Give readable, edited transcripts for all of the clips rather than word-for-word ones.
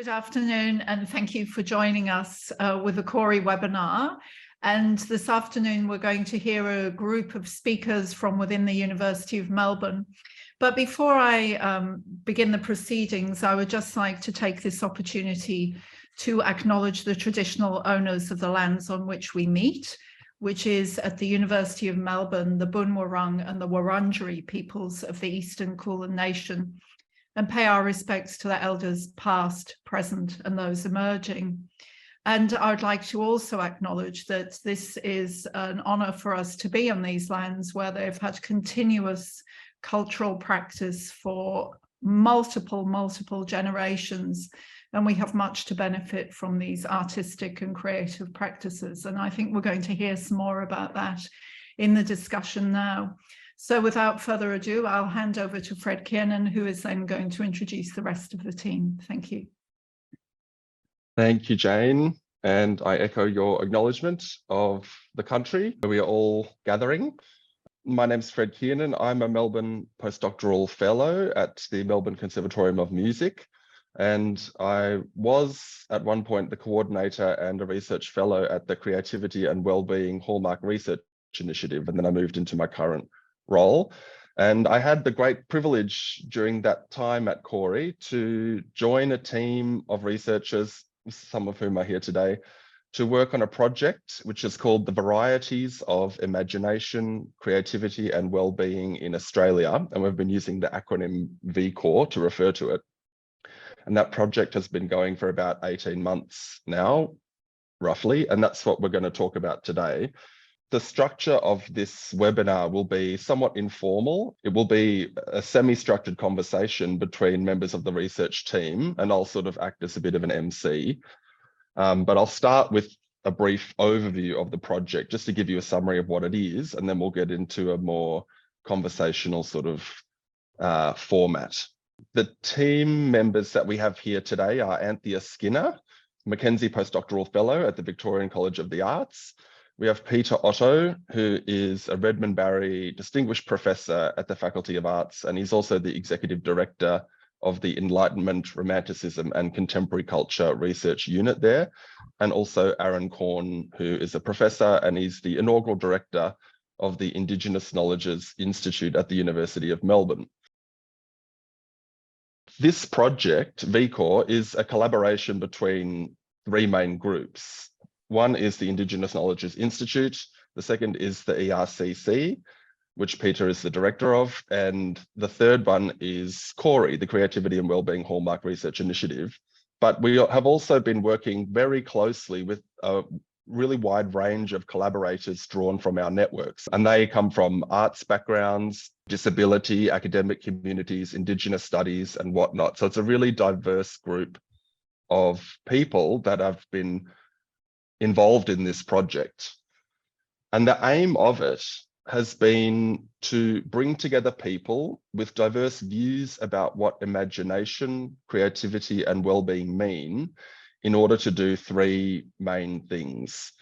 Good afternoon, and thank you for joining us with the CAWRI webinar. And this afternoon, we're going to hear a group of speakers from within the University of Melbourne. But before I begin the proceedings, I would just like to take this opportunity to acknowledge the traditional owners of the lands on which we meet, which is at the University of Melbourne, the Boonwurrung and the Wurundjeri peoples of the Eastern Kulin Nation, and pay our respects to the elders past, present, and those emerging. And I would like to also acknowledge that this is an honour for us to be on these lands where they've had continuous cultural practice for multiple generations. And we have much to benefit from these artistic and creative practices. And I think we're going to hear some more about that in the discussion now. So without further ado, I'll hand over to Fred Kiernan, who is then going to introduce the rest of the team. Thank you. Thank you, Jane. And I echo your acknowledgement of the country where we are all gathering. My name's Fred Kiernan. I'm a Melbourne postdoctoral fellow at the Melbourne Conservatorium of Music. And I was at one point the coordinator and a research fellow at the Creativity and Wellbeing Hallmark Research Initiative. And then I moved into my current role. And I had the great privilege during that time at CAWRI to join a team of researchers, some of whom are here today, to work on a project which is called the Varieties of Imagination, Creativity and Wellbeing in Australia. And we've been using the acronym VICAW to refer to it. And that project has been going for about 18 months now, roughly. And that's what we're going to talk about today. The structure of this webinar will be somewhat informal. It will be a semi-structured conversation between members of the research team, and I'll sort of act as a bit of an MC. But I'll start with a brief overview of the project, just to give you a summary of what it is, and then we'll get into a more conversational sort of format. The team members that we have here today are Anthea Skinner, Mackenzie Postdoctoral Fellow at the Victorian College of the Arts. We have Peter Otto, who is a Redmond Barry Distinguished Professor at the Faculty of Arts, and he's also the Executive Director of the Enlightenment, Romanticism and Contemporary Culture Research Unit there, and also Aaron Corn, who is a Professor and he's the Inaugural Director of the Indigenous Knowledges Institute at the University of Melbourne. This project, VICAW, is a collaboration between three main groups. One is the Indigenous Knowledges Institute, the second is the ERCC, which Peter is the director of, and the third one is CAWRI, the Creativity and Wellbeing Hallmark Research Initiative. But we have also been working very closely with a really wide range of collaborators drawn from our networks, and they come from arts backgrounds, disability, academic communities, Indigenous studies, and whatnot. So it's a really diverse group of people that have been involved in this project. And the aim of it has been to bring together people with diverse views about what imagination, creativity, and well-being mean in order to do three main things.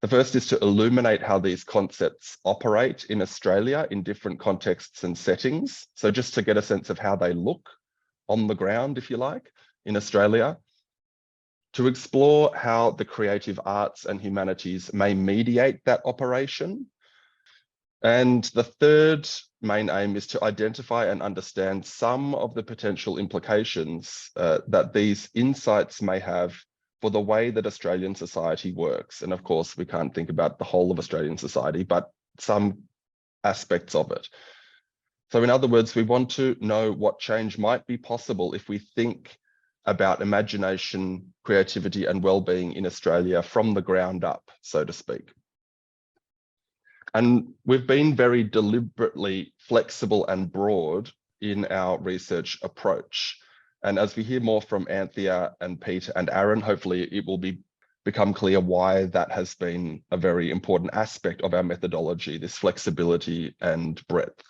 The first is to illuminate how these concepts operate in Australia in different contexts and settings. So just to get a sense of how they look on the ground, if you like, in Australia. To explore how the creative arts and humanities may mediate that operation. And the third main aim is to identify and understand some of the potential implications that these insights may have for the way that Australian society works. And of course, we can't think about the whole of Australian society, but some aspects of it. So in other words, we want to know what change might be possible if we think about imagination, creativity, and well-being in Australia from the ground up, so to speak. And we've been very deliberately flexible and broad in our research approach. And as we hear more from Anthea and Peter and Aaron, hopefully it will become clear why that has been a very important aspect of our methodology, this flexibility and breadth.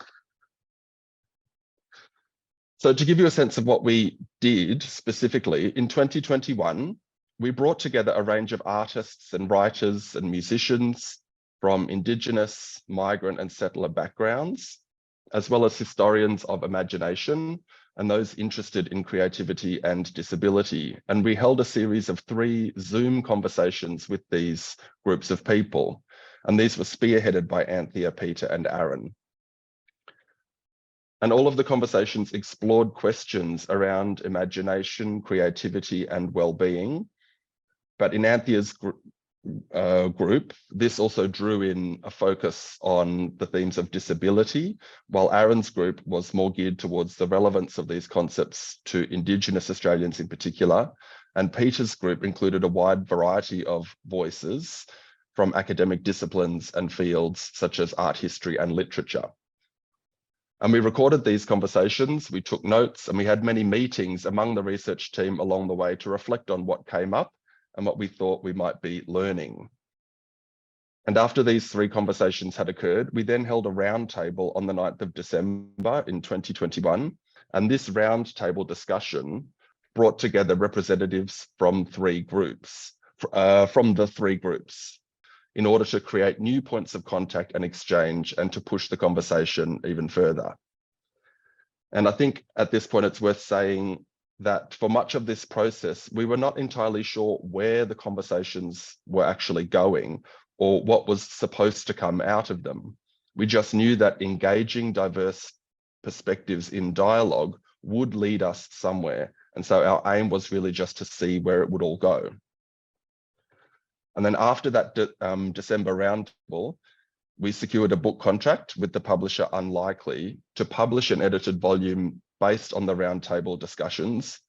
So to give you a sense of what we did specifically, in 2021, we brought together a range of artists and writers and musicians from Indigenous, migrant and settler backgrounds, as well as historians of imagination, and those interested in creativity and disability. And we held a series of 3 Zoom conversations with these groups of people. And these were spearheaded by Anthea, Peter, and Aaron. And all of the conversations explored questions around imagination, creativity, and well-being. But in Anthea's group, this also drew in a focus on the themes of disability, while Aaron's group was more geared towards the relevance of these concepts to Indigenous Australians in particular. And Peter's group included a wide variety of voices from academic disciplines and fields such as art history and literature. And we recorded these conversations, we took notes, and we had many meetings among the research team along the way to reflect on what came up and what we thought we might be learning. And after these 3 conversations had occurred, we then held a roundtable on the 9th of December in 2021. And this roundtable discussion brought together representatives from the 3 groups, in order to create new points of contact and exchange and to push the conversation even further. And I think at this point, it's worth saying that for much of this process, we were not entirely sure where the conversations were actually going or what was supposed to come out of them. We just knew that engaging diverse perspectives in dialogue would lead us somewhere. And so our aim was really just to see where it would all go. And then after that December roundtable, we secured a book contract with the publisher Unlikely to publish an edited volume based on the roundtable discussions.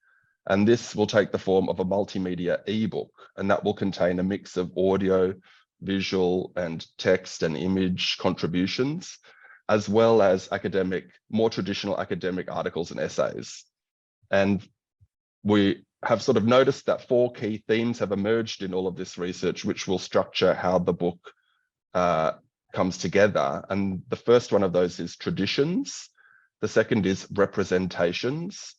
And this will take the form of a multimedia ebook, and that will contain a mix of audio, visual, and text and image contributions, as well as more traditional academic articles and essays. And we have sort of noticed that 4 key themes have emerged in all of this research, which will structure how the book comes together. And the first one of those is traditions. The second is representations.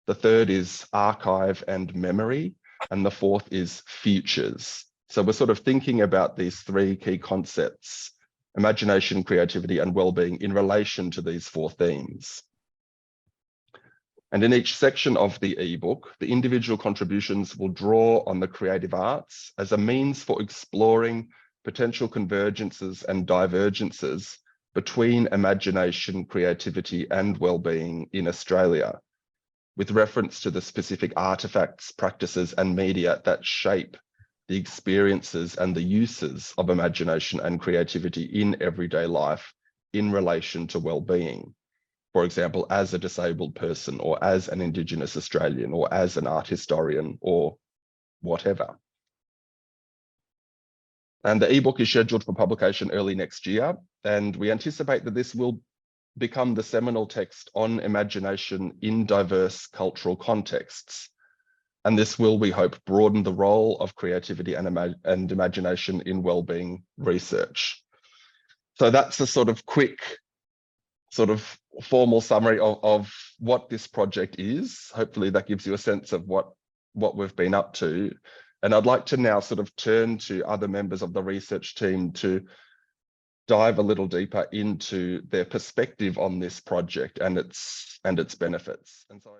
The third is archive and memory. And the fourth is futures. So we're sort of thinking about these 3 key concepts: imagination, creativity, and well-being in relation to these 4 themes. And in each section of the ebook, the individual contributions will draw on the creative arts as a means for exploring potential convergences and divergences between imagination, creativity, and well-being in Australia, with reference to the specific artifacts, practices, and media that shape the experiences and the uses of imagination and creativity in everyday life in relation to well-being. For example, as a disabled person, or as an Indigenous Australian, or as an art historian, or whatever. And the ebook is scheduled for publication early next year, and we anticipate that this will become the seminal text on imagination in diverse cultural contexts. And this will, we hope, broaden the role of creativity and imagination in wellbeing research. So that's a sort of quick, sort of formal summary of what this project is. Hopefully that gives you a sense of what we've been up to. And I'd like to now sort of turn to other members of the research team to dive a little deeper into their perspective on this project and its benefits. And so